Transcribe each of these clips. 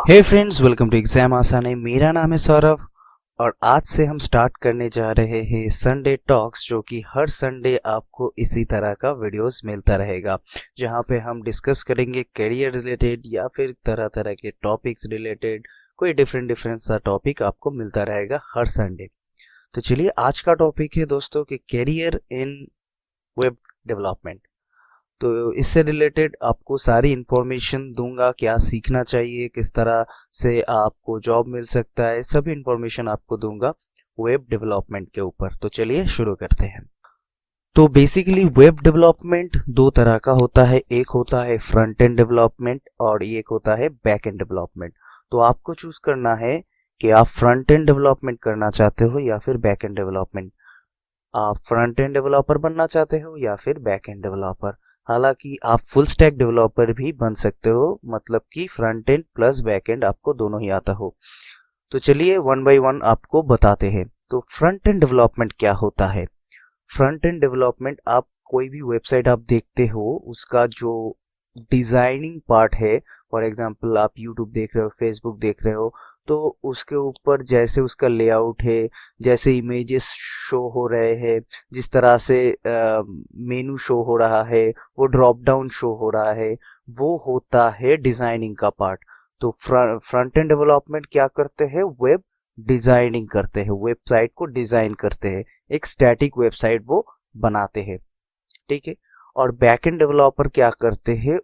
Hey friends, welcome to exam Aasani. मेरा नाम है सौरभ और आज से हम स्टार्ट करने जा रहे हैं संडे टॉक्स, जो कि हर संडे आपको इसी तरह का वीडियोस मिलता रहेगा, जहां पे हम डिस्कस करेंगे करियर रिलेटेड या फिर तरह तरह के टॉपिक्स रिलेटेड। कोई डिफरेंट डिफरेंट सा टॉपिक आपको मिलता रहेगा हर संडे। तो चलिए, आज का टॉपिक है दोस्तों कि करियर इन वेब डेवलपमेंट। तो इससे रिलेटेड आपको सारी इंफॉर्मेशन दूंगा, क्या सीखना चाहिए, किस तरह से आपको जॉब मिल सकता है, सभी इंफॉर्मेशन आपको दूंगा वेब डेवलपमेंट के ऊपर। तो चलिए शुरू करते हैं। तो बेसिकली वेब डेवलपमेंट दो तरह का होता है, एक होता है फ्रंट एंड डेवलपमेंट और एक होता है बैक एंड डेवलपमेंट। तो आपको चूज करना है कि आप फ्रंट एंड डेवलपमेंट करना चाहते हो या फिर बैक एंड डेवलपमेंट। आप फ्रंट एंड डेवलपर बनना चाहते हो या फिर बैक एंड डेवलपर। हालांकि आप फुल स्टैक डेवलपर भी बन सकते हो, मतलब कि front end plus back and आपको दोनों ही आता हो। तो चलिए वन बाय वन आपको बताते हैं। तो फ्रंट एंड डेवलपमेंट क्या होता है? फ्रंट एंड डेवलपमेंट, आप कोई भी वेबसाइट आप देखते हो, उसका जो डिजाइनिंग पार्ट है, फॉर एग्जांपल आप यूट्यूब देख रहे हो, फेसबुक देख रहे हो, तो उसके ऊपर जैसे उसका लेआउट है, जैसे इमेजेस शो हो रहे हैं, जिस तरह से मेनू शो हो रहा है, वो ड्रॉप डाउन शो हो रहा है, वो होता है डिजाइनिंग का पार्ट। तो फ्रंट एंड डेवलपमेंट क्या करते हैं? वेब डिजाइनिंग करते हैं, वेबसाइट को डिजाइन करते हैं, एक स्टैटिक वेबसाइट वो बनाते हैं। ठीक है। और बैकएंड डेवलपर क्या करते हैं?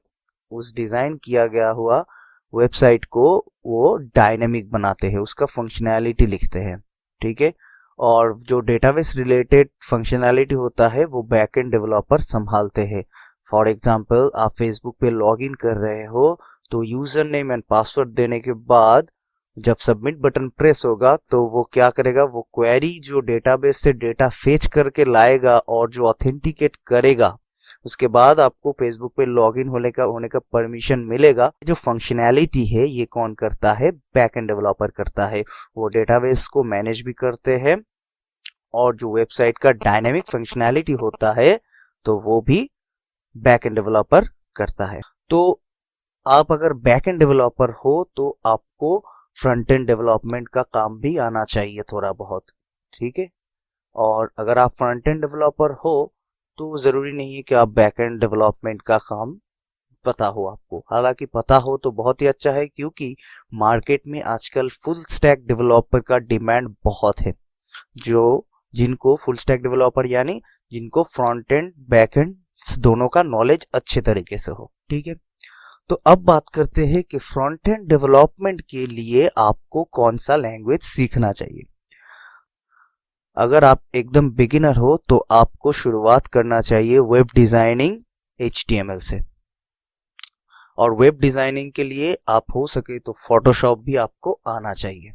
उस डिजाइन किया गया हुआ वेबसाइट को वो डायनेमिक बनाते हैं, उसका फंक्शनैलिटी लिखते हैं। ठीक है। और जो डेटाबेस रिलेटेड फंक्शनैलिटी होता है वो बैकएंड डेवलपर संभालते हैं। फॉर एग्जांपल, आप फेसबुक पे लॉग इन कर रहे हो, तो यूजर नेम एंड पासवर्ड देने के बाद जब सबमिट बटन प्रेस होगा तो वो क्या करेगा? वो क्वेरी जो डेटाबेस से डेटा फेच करके लाएगा और जो ऑथेंटिकेट करेगा, उसके बाद आपको फेसबुक पे लॉगिन होने का परमिशन मिलेगा। जो फंक्शनैलिटी है ये कौन करता है? बैकएंड डेवलपर करता है। वो डेटाबेस को मैनेज भी करते हैं और जो वेबसाइट का डायनेमिक फंक्शनैलिटी होता है तो वो भी बैकएंड डेवलपर करता है। तो आप अगर बैकएंड डेवलपर हो तो आपको फ्रंट एंड डेवलपमेंट का काम भी आना चाहिए थोड़ा बहुत। ठीक है। और अगर आप फ्रंट एंड डेवलपर हो तो जरूरी नहीं है कि आप बैक एंड डेवलपमेंट का काम पता हो आपको। हालांकि पता हो तो बहुत ही अच्छा है, क्योंकि मार्केट में आजकल फुल स्टैक डेवलपर का डिमांड बहुत है। जो जिनको फुल स्टैक डेवलपर यानी जिनको फ्रंट एंड बैक एंड दोनों का नॉलेज अच्छे तरीके से हो। ठीक है। तो अब बात करते हैं कि फ्रंट एंड डेवलपमेंट के लिए आपको कौन सा लैंग्वेज सीखना चाहिए। अगर आप एकदम बिगिनर हो तो आपको शुरुआत करना चाहिए वेब डिजाइनिंग HTML से। और वेब डिजाइनिंग के लिए आप हो सके तो फोटोशॉप भी आपको आना चाहिए।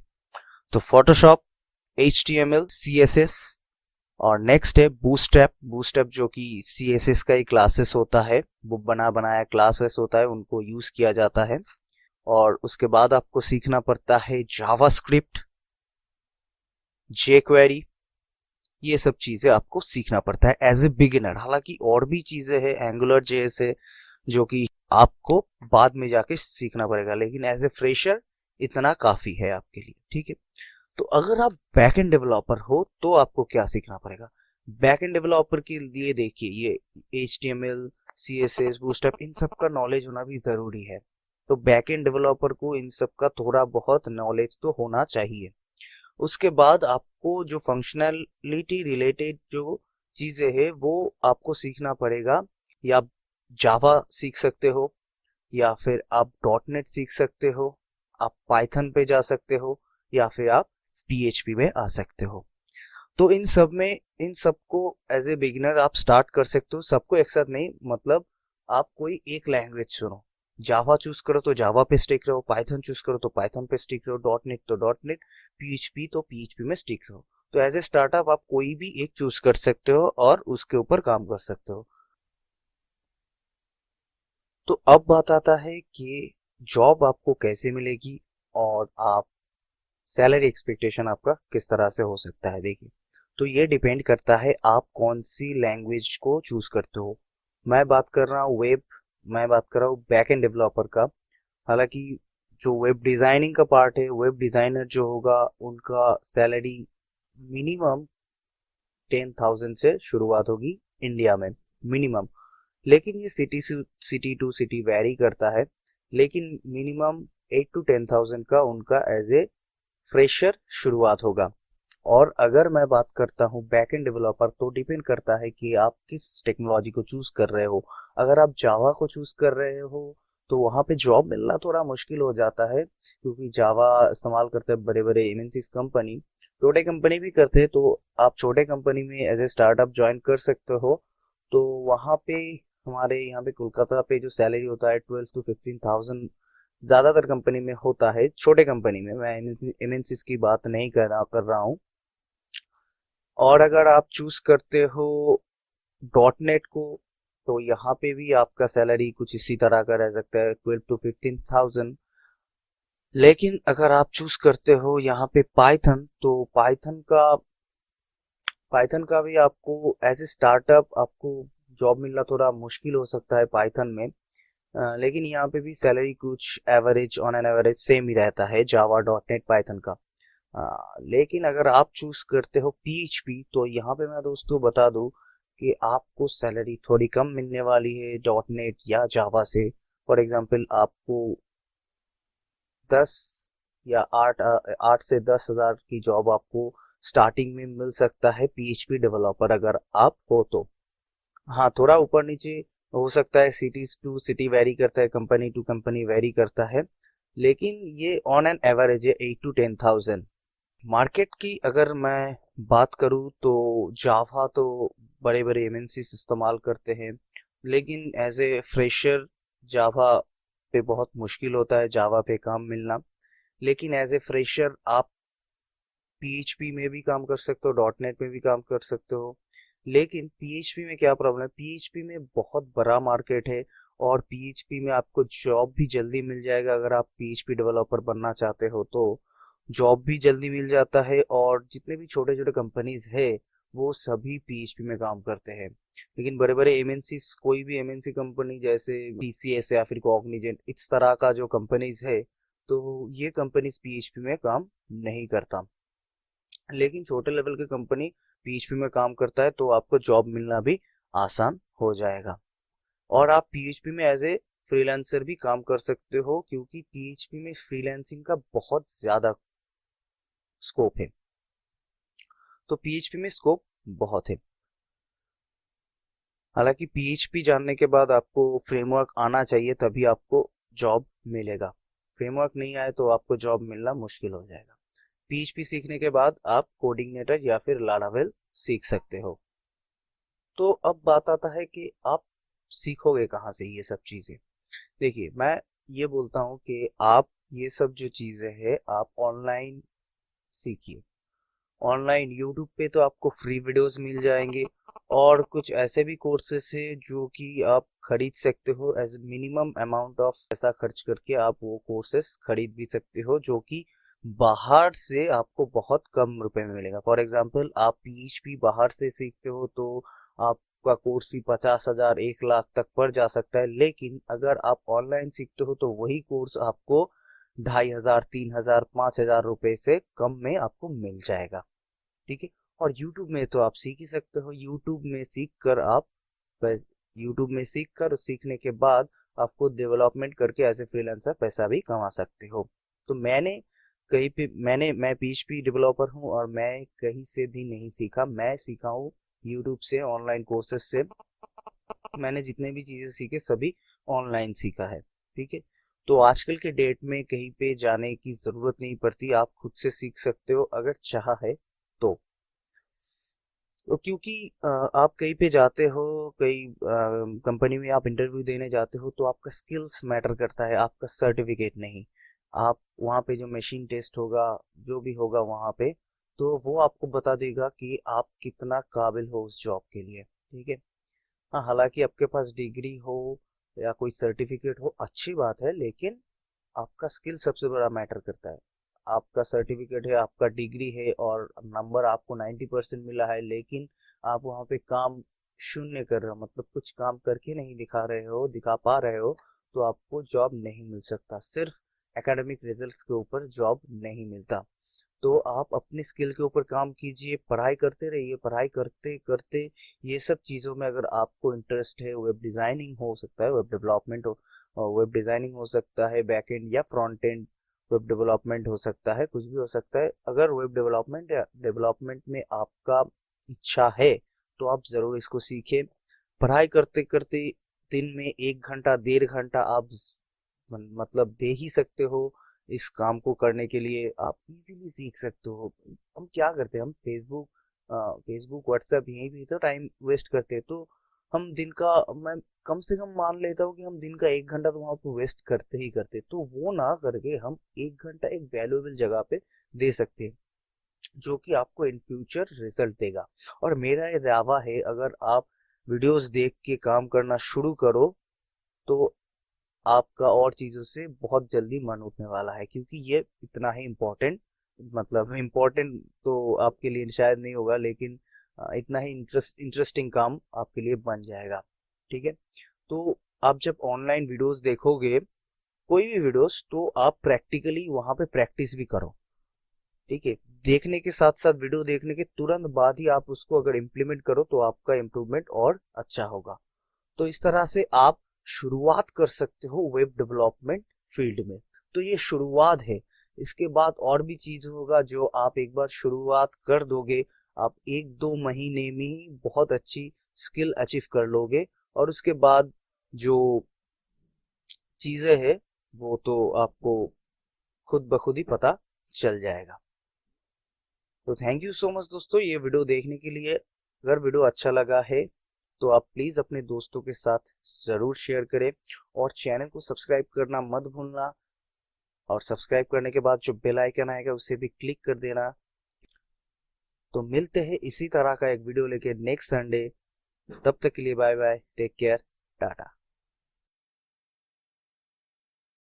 तो फोटोशॉप, HTML, CSS और नेक्स्ट है बूटस्ट्रैप। बूटस्ट्रैप जो कि CSS का ही क्लासेस होता है, वो बना बनाया क्लासेस होता है, उनको यूज किया जाता है। और उसके बाद आपको सीखना पड़ता है जावास्क्रिप्ट, jQuery। ये सब चीजें आपको सीखना पड़ता है एज ए बिगिनर। हालांकि और भी चीजें हैं, एंगुलर JS है, जो कि आपको बाद में जाके सीखना पड़ेगा, लेकिन एज ए फ्रेशर इतना काफी है आपके लिए। ठीक है। तो अगर आप बैकएंड डेवलपर हो तो आपको क्या सीखना पड़ेगा? बैकएंड डेवलपर के लिए देखिए, ये HTML, CSS, बूटस्ट्रैप, इन सब का नॉलेज होना भी जरूरी है। तो बैकएंड डेवलपर को इन सब का थोड़ा बहुत नॉलेज तो होना चाहिए। उसके बाद आपको जो फंक्शनैलिटी रिलेटेड जो चीजें हैं वो आपको सीखना पड़ेगा। या आप जावा सीख सकते हो, या फिर आप डॉट नेट सीख सकते हो, आप पाइथन पे जा सकते हो, या फिर आप PHP में आ सकते हो। तो इन सबको एज ए बिगिनर आप स्टार्ट कर सकते हो, सबको एक साथ नहीं। मतलब आप कोई एक लैंग्वेज चुनो, जावा चूज करो तो जावा पे स्टिक रहो, पाइथन चूज करो तो पाइथन पे स्टिक रहो, डॉट नेट तो डॉट नेट, PHP तो PHP में स्टिक रहो। तो एज ए स्टार्टअप आप कोई भी एक चूज कर सकते हो और उसके ऊपर काम कर सकते हो। तो अब बात आता है कि जॉब आपको कैसे मिलेगी और आप सैलरी एक्सपेक्टेशन आपका किस तरह से हो सकता है। देखिए, तो ये डिपेंड करता है आप कौन सी लैंग्वेज को चूज करते हो। मैं बात कर रहा हूँ बैक एंड डेवलपर का। हालांकि जो वेब डिजाइनिंग का पार्ट है, वेब डिजाइनर जो होगा उनका सैलरी मिनिमम 10,000 से शुरुआत होगी इंडिया में, मिनिमम। लेकिन ये सिटी टू सिटी वेरी करता है, लेकिन मिनिमम 8 to 10,000 का उनका एज ए फ्रेशर शुरुआत होगा। और अगर मैं बात करता हूँ बैकएंड डेवलपर, तो डिपेंड करता है कि आप किस टेक्नोलॉजी को चूज कर रहे हो। अगर आप जावा को चूज कर रहे हो तो वहाँ पे जॉब मिलना थोड़ा मुश्किल हो जाता है, क्योंकि जावा इस्तेमाल करते हैं बड़े बड़े एमएनसीज कंपनी। छोटे कंपनी भी करते हैं, तो आप छोटे कंपनी में एज ए स्टार्टअप ज्वाइन कर सकते हो। तो वहाँ पे हमारे यहाँ पे कोलकाता पे जो सैलरी होता है 12 to 15,000 ज्यादातर कंपनी में होता है। छोटे कंपनी में, मैं एमएनसीज की बात नहीं कर रहा हूँ। और अगर आप चूज करते हो डॉट नेट को, तो यहाँ पे भी आपका सैलरी कुछ इसी तरह का रह सकता है, 12 to 15,000। लेकिन अगर आप चूज करते हो यहाँ पे पाइथन, तो पाइथन का भी आपको एज ए स्टार्टअप आपको जॉब मिलना थोड़ा मुश्किल हो सकता है पाइथन में। लेकिन यहाँ पे भी सैलरी कुछ average, on an average same ही रहता है जावा डॉट नेट पाइथन का। लेकिन अगर आप चूज करते हो पीएचपी, तो यहाँ पे मैं दोस्तों बता दूं कि आपको सैलरी थोड़ी कम मिलने वाली है डॉट नेट या जावा से। फॉर एग्जांपल आपको 10 या 8 से 10 हजार की जॉब आपको स्टार्टिंग में मिल सकता है पीएचपी डेवलपर अगर आप हो तो। हाँ, थोड़ा ऊपर नीचे हो सकता है, सिटी टू सिटी वेरी करता है, कंपनी टू कंपनी वेरी करता है, लेकिन ये ऑन एन एवरेज है 8 to 10,000। मार्केट की अगर मैं बात करूँ तो जावा तो बड़े बड़े एमएनसी इस्तेमाल करते हैं, लेकिन एज ए फ्रेशर जावा पे बहुत मुश्किल होता है जावा पे काम मिलना। लेकिन एज ए फ्रेशर आप पीएचपी में भी काम कर सकते हो, डॉट नेट में भी काम कर सकते हो। लेकिन पीएचपी में क्या प्रॉब्लम है, पीएचपी में बहुत बड़ा मार्केट है, और पीएचपी में आपको जॉब भी जल्दी मिल जाएगा। अगर आप पीएचपी डेवलपर बनना चाहते हो तो जॉब भी जल्दी मिल जाता है, और जितने भी छोटे छोटे कंपनीज है वो सभी पीएचपी में काम करते हैं। लेकिन बड़े बड़े एमएनसी, कोई भी एमएनसी कंपनी जैसे टीसीएस या फिर कॉग्निजेंट, इस तरह का जो कंपनीज है, तो ये कंपनीज पीएचपी में काम नहीं करता। लेकिन छोटे लेवल की कंपनी पीएचपी में काम करता है, तो आपको जॉब मिलना भी आसान हो जाएगा। और आप पीएचपी में एज ए फ्रीलांसर भी काम कर सकते हो, क्योंकि पीएचपी में फ्रीलांसिंग का बहुत ज्यादा स्कोप है। तो पीएचपी में स्कोप बहुत है। हालांकि पीएचपी जानने के बाद आपको फ्रेमवर्क आना चाहिए, तभी आपको जॉब मिलेगा। फ्रेमवर्क नहीं आए तो आपको जॉब मिलना मुश्किल हो जाएगा। पीएचपी सीखने के बाद आप कोडिंगनेटर या फिर लारावेल सीख सकते हो। तो अब बात आता है कि आप सीखोगे कहाँ से ये सब चीजें। देखिए, मैं ये बोलता हूँ कि आप ये सब जो चीजें हैं आप ऑनलाइन सीखिए। ऑनलाइन यूट्यूब पे तो आपको फ्री वीडियोस मिल जाएंगे, और कुछ ऐसे भी कोर्सेस है जो कि आप खरीद सकते हो। एज मिनिमम अमाउंट ऑफ पैसा खर्च करके आप वो कोर्सेस खरीद भी सकते हो, जो कि बाहर से आपको बहुत कम रुपए में मिलेगा। फॉर एग्जांपल, आप पीएचपी बाहर से सीखते हो तो आपका कोर्स भी 50,000 1 लाख तक पड़ जा सकता है। लेकिन अगर आप ऑनलाइन सीखते हो तो वही कोर्स आपको 2,500 3,000 5,000 रुपए से कम में आपको मिल जाएगा। ठीक है। और यूट्यूब में तो आप सीख ही सकते हो। यूट्यूब में सीख कर और सीखने के बाद आपको डेवलपमेंट करके एज ए फ्रीलांसर पैसा भी कमा सकते हो। तो मैं पीएचपी डेवलपर हूँ, और मैं कहीं से भी नहीं सीखा, मैं सीखा हूँ यूट्यूब से, ऑनलाइन कोर्सेस से। मैंने जितने भी चीजें सीखे सभी ऑनलाइन सीखा है। ठीक है। तो आजकल के डेट में कहीं पे जाने की जरूरत नहीं पड़ती, आप खुद से सीख सकते हो अगर चाहा है तो। तो क्योंकि आप कहीं पे जाते हो, कहीं कंपनी में आप इंटरव्यू देने जाते हो, तो आपका स्किल्स मैटर करता है, आपका सर्टिफिकेट नहीं। आप वहाँ पे जो मशीन टेस्ट होगा, जो भी होगा वहाँ पे, तो वो आपको बता देगा कि आप कितना काबिल हो उस जॉब के लिए। ठीक है। हाँ, हालांकि आपके पास डिग्री हो या कोई सर्टिफिकेट हो, अच्छी बात है, लेकिन आपका स्किल सबसे बड़ा मैटर करता है। आपका सर्टिफिकेट है, आपका डिग्री है, और नंबर आपको 90% मिला है, लेकिन आप वहाँ पे काम शून्य कर रहे हो, मतलब कुछ काम करके नहीं दिखा पा रहे हो, तो आपको जॉब नहीं मिल सकता। सिर्फ एकेडमिक रिजल्ट्स के ऊपर जॉब नहीं मिलता। तो आप अपनी स्किल के ऊपर काम कीजिए, पढ़ाई करते रहिए, पढ़ाई करते करते ये सब चीज़ों में अगर आपको इंटरेस्ट है, वेब डिज़ाइनिंग हो सकता है, वेब डेवलपमेंट हो, वेब डिज़ाइनिंग हो सकता है, बैक एंड या फ्रंट एंड वेब डेवलपमेंट हो सकता है, कुछ भी हो सकता है। अगर वेब डेवलपमेंट या डेवलपमेंट में आपका इच्छा है तो आप ज़रूर इसको सीखें। पढ़ाई करते करते दिन में 1 घंटा 1.5 घंटा आप मतलब दे ही सकते हो। इस काम को करने के लिए आप इजीली सीख सकते हो। हम क्या करते हैं, हम फेसबुक व्हाट्सएप यहीं भी तो टाइम वेस्ट करते हैं। तो हम दिन का, मैं कम से कम मान लेता हूँ कि हम दिन का 1 घंटा तो वहां पर वेस्ट करते ही करते, तो वो ना करके हम 1 घंटा एक वैल्यूएबल जगह पे दे सकते हैं, जो कि आपको इन फ्यूचर रिजल्ट देगा। और मेरा ये दावा है, अगर आप वीडियोस देख के काम करना शुरू करो तो आपका और चीजों से बहुत जल्दी मन उठने वाला है, क्योंकि ये इतना ही इम्पोर्टेंट, मतलब इम्पोर्टेंट तो आपके लिए शायद नहीं होगा, लेकिन इतना ही इंटरेस्टिंग काम आपके लिए बन जाएगा। ठीक है, तो आप जब ऑनलाइन वीडियोस देखोगे, कोई भी वीडियोस, तो आप प्रैक्टिकली वहां पे प्रैक्टिस भी करो। ठीक है, देखने के साथ साथ वीडियो देखने के तुरंत बाद ही आप उसको अगर इम्प्लीमेंट करो तो आपका इम्प्रूवमेंट और अच्छा होगा। तो इस तरह से आप शुरुआत कर सकते हो वेब डेवलपमेंट फील्ड में। तो ये शुरुआत है, इसके बाद और भी चीज होगा। जो आप एक बार शुरुआत कर दोगे, आप 1-2 महीने में ही बहुत अच्छी स्किल अचीव कर लोगे, और उसके बाद जो चीजें हैं वो तो आपको खुद ब खुद ही पता चल जाएगा। तो थैंक यू सो मच दोस्तों ये वीडियो देखने के लिए। अगर वीडियो अच्छा लगा है तो आप प्लीज अपने दोस्तों के साथ जरूर शेयर करें, और चैनल को सब्सक्राइब करना मत भूलना। और सब्सक्राइब करने के बाद जो बेल आइकन आएगा उसे भी क्लिक कर देना। तो मिलते हैं इसी तरह का एक वीडियो लेके नेक्स्ट संडे। तब तक के लिए bye bye, take care, Tata.